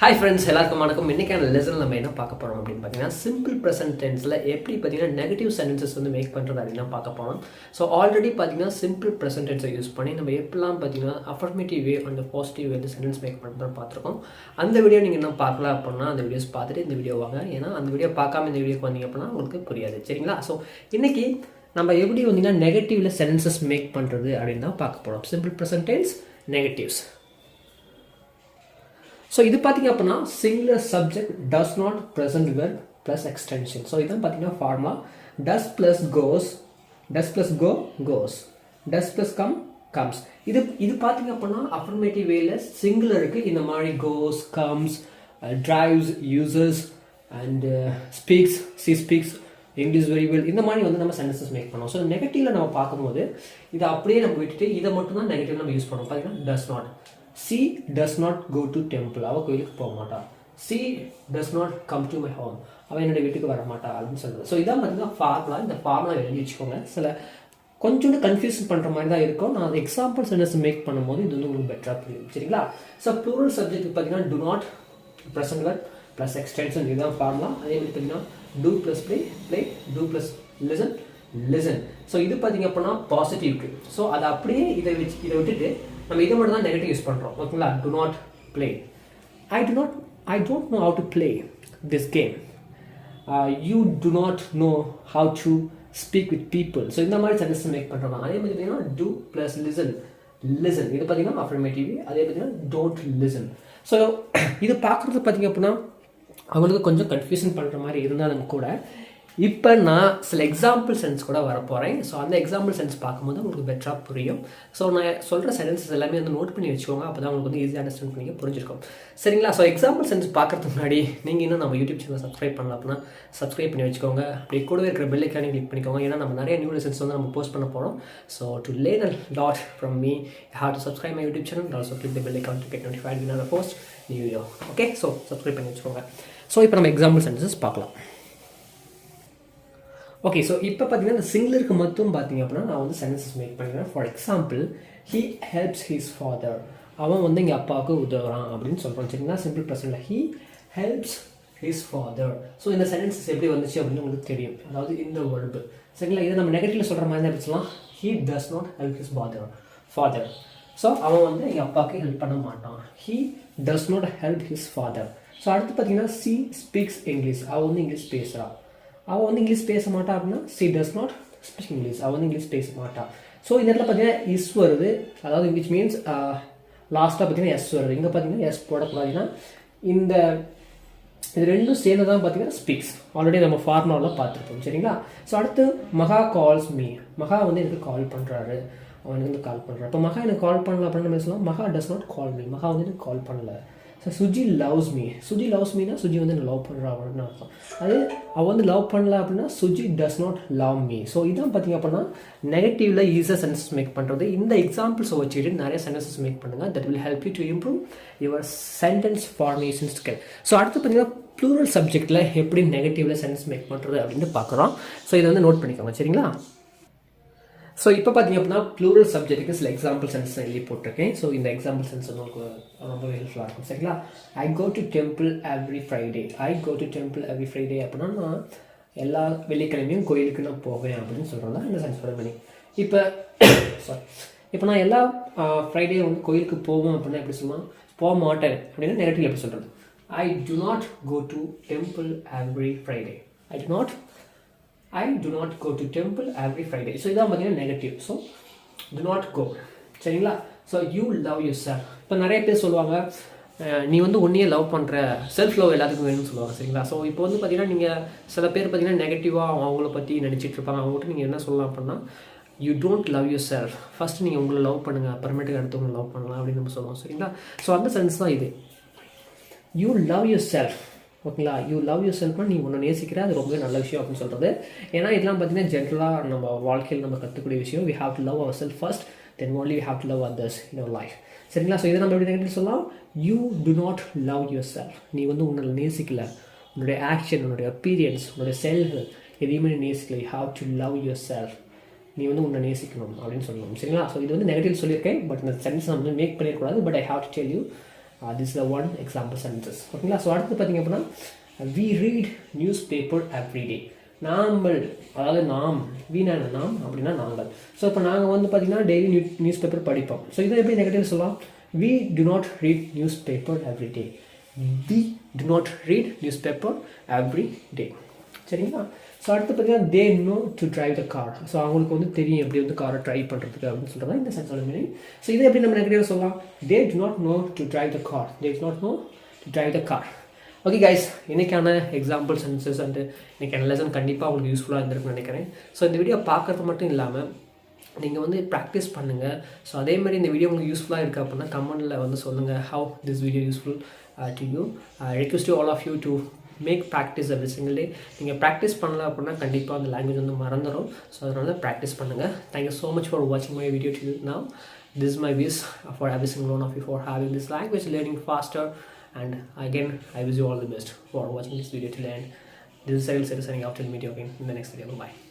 Hi friends, எல்லாருக்கும் வணக்கம். இன்றைக்கான லெசன் நம்ம என்ன பார்க்க போகிறோம் அப்படின்னு பார்த்தீங்கன்னா, சிம்பிள் ப்ரெசன்ட் டென்ஸில் எப்படி பார்த்தீங்கன்னா நெகட்டிவ் சென்டென்சஸ் வந்து மேக் பண்ணுறது அப்படின்னு தான் பார்க்க போகிறோம். ஸோ ஆல்ரெடி பார்த்தீங்கன்னா சிம்பிள் ப்ரெசன்ட் டென்ஸை யூஸ் பண்ணி நம்ம எப்படிலாம் பார்த்தீங்கன்னா அஃபர்மேட்டிவ் வே அண்ட் பாசிட்டிவ் வந்து சென்டென்ஸ் மேக் பண்ணுறோம் பார்த்துருக்கோம். அந்த வீடியோ நீங்கள் என்ன பார்க்கல அப்படின்னா அந்த வீடியோஸ் பார்த்துட்டு இந்த வீடியோ வாங்க. ஏன்னா அந்த வீடியோ பார்க்காம இந்த வீடியோக்கு வந்தீங்க அப்படின்னா உங்களுக்கு புரியாது, சரிங்களா? ஸோ இன்றைக்கி நம்ம எப்படி வந்தீங்கன்னா நெகட்டிவில் சென்டென்சஸ் மேக் பண்ணுறது அப்படின்னு தான் பார்க்க போகிறோம். Simple present tense, negatives. So இது பார்த்தீங்க அப்படின்னா singular subject does not present verb plus extension. So இதுதான் பார்த்தீங்கன்னா formula. Does plus goes, does plus go goes, does plus come comes. இது பார்த்தீங்க அப்படின்னா அஃபர்மேட்டிவ் வேல சிங்குலருக்கு இந்த மாதிரி goes, comes, drives, users and speaks, she speaks, English very well, இந்த மாதிரி வந்து நம்ம சென்டென்சஸ் மேக் பண்ணோம். ஸோ நெகட்டிவ்ல நம்ம பார்க்கும்போது இதை அப்படியே நம்ம விட்டுட்டு இதை மட்டும் தான் நெகட்டிவ் நம்ம யூஸ் பண்ணுவோம். பார்த்தீங்கன்னா does not. She does not go to temple. அவள் கோயிலுக்கு போக மாட்டா. She does not come to my home. அவள் என்னுடைய வீட்டுக்கு வர மாட்டா அப்படின்னு சொல்கிறது. ஸோ இதான் பார்த்தீங்கன்னா ஃபார்முலா. இந்த ஃபார்முலா எழுதி வச்சுக்கோங்க. சில கொஞ்சோண்டு கன்ஃபியூஷன் பண்ணுற மாதிரி தான் இருக்கும். நான் அது எக்ஸாம்பிள் சென்டென்ஸ் மேக் பண்ணும்போது இது வந்து உங்களுக்கு பெட்டராக புரியும், சரிங்களா? ஸோ ப்ளூரல் சப்ஜெக்ட் பார்த்தீங்கன்னா do not present verb plus extension, இதுதான் ஃபார்முலா. அதே மாதிரி பார்த்தீங்கன்னா do plus play, do plus listen. So இது பார்த்தீங்க அப்படின்னா பாசிட்டிவ்க்கு. ஸோ அதை அப்படியே இதை விட்டுட்டு நம்ம இதை மட்டும் தான் நெகட்டிவ் யூஸ் பண்ணுறோம், ஓகேங்களா? To not play. I don't know how to play this game. You do not know how to speak with people. So இந்த மாதிரி சென்டென்ஸ் மேக் பண்ணுறோம். அதே மாதிரி பார்த்தீங்கன்னா டூ ப்ளஸ் லிசன். இது பார்த்தீங்கன்னா அஃபர்மேட்டிவ். அதே பார்த்தீங்கன்னா டோன்ட் லிசன். ஸோ இது பார்க்குறது பார்த்தீங்க அப்படின்னா அவங்களுக்கு கொஞ்சம் கன்ஃபியூஷன் பண்ணுற மாதிரி இருந்தாலும் கூட இப்போ நான் சில எக்ஸாம்பிள் சென்ஸ் கூட வரப்போகிறேன். ஸோ அந்த எக்ஸாம்பிள் சென்ஸ் பார்க்கும்போது உங்களுக்கு பெட்டராக புரியும். ஸோ நான் சொல்கிற சென்டென்சஸ் எல்லாமே வந்து நோட் பண்ணி வச்சுக்கோங்க. அப்போ தான் உங்களுக்கு வந்து ஈஸியாக அண்டர்ஸ்டாண்ட் பண்ணிக்க புரிஞ்சிருக்கும், சரிங்களா? ஸோ எக்ஸாம்பிள் சென்ஸ் பார்க்குறதுக்கு முன்னாடி நீங்கள் இன்னும் நம்ம யூடியூப் சேனல் சப்ஸ்கிரைப் பண்ணலாம் அப்படின்னா சப்ஸ்கிரைப் பண்ணி வச்சுக்கோங்க. அப்படி கூடவே இருக்கிற பெல் ஐக்கானே கிளிக் பண்ணிக்கோங்க. ஏன்னா நம்ம நிறைய நியூ லெசன்ஸ் வந்து நம்ம போஸ்ட் பண்ண போகிறோம். So to learn a lot from me, you have to subscribe my YouTube channel and also click the bell icon to get notified when I post new video. Okay, so subscribe பண்ணி வச்சுக்கோங்க. So இப்போ நம்ம example sentences பார்க்கலாம். Okay, so இப்போ பார்த்தீங்கன்னா இந்த சிங்குலருக்கு மட்டும் பார்த்தீங்க அப்படின்னா நான் வந்து சென்டென்சஸ் மேக் பண்ணிக்கிறேன். For example, he helps his father. அவன் வந்து எங்கள் அப்பாவுக்கு உதவுறான் அப்படின்னு சொல்கிறோம், சரிங்களா? சிம்பிள் ப்ரெசன்ட்ல he helps his father. So இந்த சென்டென்சஸ் எப்படி வந்துச்சு அப்படின்னு உங்களுக்கு தெரியும். அதாவது இந்த வேர்பு, சரிங்களா? இதை நம்ம நெகட்டிவ்ல சொல்கிற மாதிரி தான் பேசலாம். He does not help his father. So அவன் வந்து எங்கள் அப்பாவுக்கு ஹெல்ப் பண்ண மாட்டான். He does not help his father. So அடுத்து பார்த்தீங்கன்னா சி ஸ்பீக்ஸ் இங்கிலீஷ். அவள் வந்து இங்கிலீஷ் பேசுகிறாள். அவள் வந்து இங்கிலீஷ் பேச மாட்டா அப்படின்னா C does not speak English. அவள் வந்து இங்கிலீஷ் பேச மாட்டா. ஸோ இந்த இடத்துல பார்த்தீங்கன்னா இஸ் வருது, அதாவது விச் மீன்ஸ் லாஸ்ட்டாக பார்த்தீங்கன்னா எஸ் வருது. இங்கே பார்த்தீங்கன்னா எஸ் போடக்கூடாதுன்னா இந்த இது ரெண்டும் சேர்ந்து தான் பார்த்தீங்கன்னா ஸ்பீக்ஸ். ஆல்ரெடி நம்ம ஃபார்முலாவில் பார்த்துருப்போம், சரிங்களா? ஸோ அடுத்து மகா கால்ஸ் மீ. மகா வந்து எனக்கு கால் பண்ணுறாரு, அவனுக்கு வந்து கால் பண்ணுறாரு. இப்போ மகா எனக்கு கால் பண்ணல அப்படின்னு நம்ம சொல்லலாம். மகா டஸ் நாட் கால் மீ. மகா வந்து எனக்கு கால் பண்ணல. So Suji loves me. Suji loves Meena Suji வந்து லவ் பண்ணுறா அப்படின்னு அர்த்தம். அது அவள் வந்து லவ் பண்ணல அப்படின்னா Suji does not love me. So இதான் பார்த்தீங்க அப்படின்னா நெகட்டிவ்ல ஈஸியாக சென்டென்சஸ் மேக் பண்ணுறது. இந்த எக்ஸாம்பிள்ஸை வச்சுட்டு நிறைய சென்டென்சஸ் மேக் பண்ணுங்கள். That will help you to improve your sentence formation skill. So அடுத்து பார்த்தீங்கன்னா ப்ளூரல் சப்ஜெக்டில் எப்படி நெகட்டிவ்ல சென்டென்ஸ் மேக் பண்ணுறது அப்படின்னு பார்க்குறோம். ஸோ இதை வந்து நோட் பண்ணிக்கோங்க, சரிங்களா? ஸோ இப்போ பார்த்தீங்க அப்படின்னா ப்ளூரல் சப்ஜெக்ட்டுக்கு சில எக்ஸாம்பிள் சென்ஸ் எழுதி போட்டிருக்கேன். ஸோ இந்த எக்ஸாம்பிள் சென்ஸ் உங்களுக்கு ரொம்ப ஹெல்ப்ஃபுல்லாக இருக்கும், சரிங்களா? I go to temple every Friday. I go to temple every Friday அப்படின்னா நான் எல்லா வெள்ளிக்கிழமையும் கோயிலுக்கு நான் போவேன் அப்படின்னு சொல்கிறேன். இந்த சென்ஸ் பண்ணி இப்போ நான் எல்லா ஃப்ரைடே வந்து கோயிலுக்கு போவேன் அப்படின்னா எப்படி சொல்லலாம்? போக மாட்டேன் அப்படின்னா நெகட்டிவ் எப்படி சொல்கிறது? I do not go to temple every Friday. I do not go to temple every Friday. So இதான் பார்த்தீங்கன்னா negative. So do not go, சரிங்களா? So you love yourself. இப்போ நிறைய பேர் சொல்லுவாங்க நீ வந்து ஒன்றையே லவ் பண்ணுற, செல்ஃப் லவ் எல்லாத்துக்கும் வேணும்னு சொல்லுவாங்க, சரிங்களா? ஸோ இப்போ வந்து பார்த்தீங்கன்னா நீங்கள் சில பேர் பார்த்தீங்கன்னா நெகட்டிவாக அவங்கள பற்றி நினச்சிட்டு இருப்பாங்க. அவங்ககிட்ட நீங்கள் என்ன சொல்லலாம் அப்படின்னா you don't love yourself. First நீங்கள் உங்களை லவ் பண்ணுங்கள், அப்புறமேட்டுக்கு அடுத்தவங்களை லவ் பண்ணலாம் அப்படின்னு நம்ம சொல்லுவோம், சரிங்களா? ஸோ அந்த சென்ஸ் தான் இது. யூ லவ் யூர் செல்ஃப், ஓகேங்களா? யூ லவ் யூர் செல்ஃப்னா நீ ஒன்று நேசிக்கிற, அது ரொம்ப நல்ல விஷயம் அப்படின்னு சொல்கிறது. ஏன்னா இதெல்லாம் பார்த்தீங்கன்னா ஜென்ரலாக நம்ம வாழ்க்கையில் நம்ம கற்றுக்கூடிய விஷயம். We have to love ourself first, then only we have to love others in our life, சரிங்களா? ஸோ இதை நம்ம எப்படி நெகட்டிவ் சொல்லலாம்? You do not love yourself. நீ வந்து உன்னை நேசிக்கல, உன்னுடைய ஆக்ஷன், உன்னுடைய அப்பீரியன்ஸ், உன்னுடைய செல்ஃப் எதையுமே நீ நேசிக்கல. You have to love yourself. நீ வந்து உன்னை நேசிக்கணும் அப்படின்னு சொல்லணும், சரிங்களா? ஸோ இது வந்து நெகட்டிவ் சொல்லியிருக்கேன். பட் இந்த சென்ஸ் நம்ம வந்து மேக் பண்ணிடக்கூடாது. But I have to tell you this is the one example sentences. ஓகேங்களா. ஸோ அடுத்து பார்த்தீங்க அப்படின்னா we read newspaper every day. நாங்கள், அதாவது நாம், வீணான நாம் அப்படின்னா நாங்கள். ஸோ இப்போ நாங்கள் வந்து பார்த்தீங்கன்னா டெய்லி நியூஸ் பேப்பர் படிப்போம். ஸோ இதை எப்படி நெகட்டிவ் சொல்லலாம்? we do not read newspaper every day. we do not read newspaper every day. சரிங்களா. ஸோ அடுத்து பார்த்தீங்கன்னா they know to drive the car. So அவங்களுக்கு வந்து தெரியும் எப்படி வந்து காரை ட்ரைவ் பண்ணுறதுக்கு அப்படின்னு சொல்கிறது இந்த சென்ஸோட மீனிங். ஸோ இதை எப்படி நம்ம நெகட்டிவ் சொல்லலாம்? they do not know to drive the car. they do not know to drive the car. Okay guys, இன்றைக்கான எக்ஸாம்பிள் சென்சஸ் அண்டு இன்றைக்கான லெசன் கண்டிப்பாக உங்களுக்கு யூஸ்ஃபுல்லாக இருந்திருக்குன்னு நினைக்கிறேன். ஸோ இந்த வீடியோ பார்க்குறது மட்டும் இல்லாமல் நீங்கள் வந்து ப்ராக்டிஸ் பண்ணுங்கள். ஸோ அதே மாதிரி இந்த வீடியோ உங்களுக்கு யூஸ்ஃபுல்லாக இருக்குது அப்படின்னா கமெண்டில் வந்து சொல்லுங்கள் how this video useful to you. I request you all of you to make practice every single day. நீங்கள் ப்ராக்டிஸ் பண்ணல அப்படின்னா கண்டிப்பாக அந்த லாங்குவேஜ் வந்து மறந்துடும். ஸோ அதனால ப்ராக்டிஸ் பண்ணுங்கள். தேங்க்யூ ஸோ மச் ஃபார் வாட்சிங் my video to now. This is my wish for every single one of you for having this language learning faster. And again, I wish you all the best for watching this video till the end. This is Cyril signing out. Till meet you again in the next video. Bye.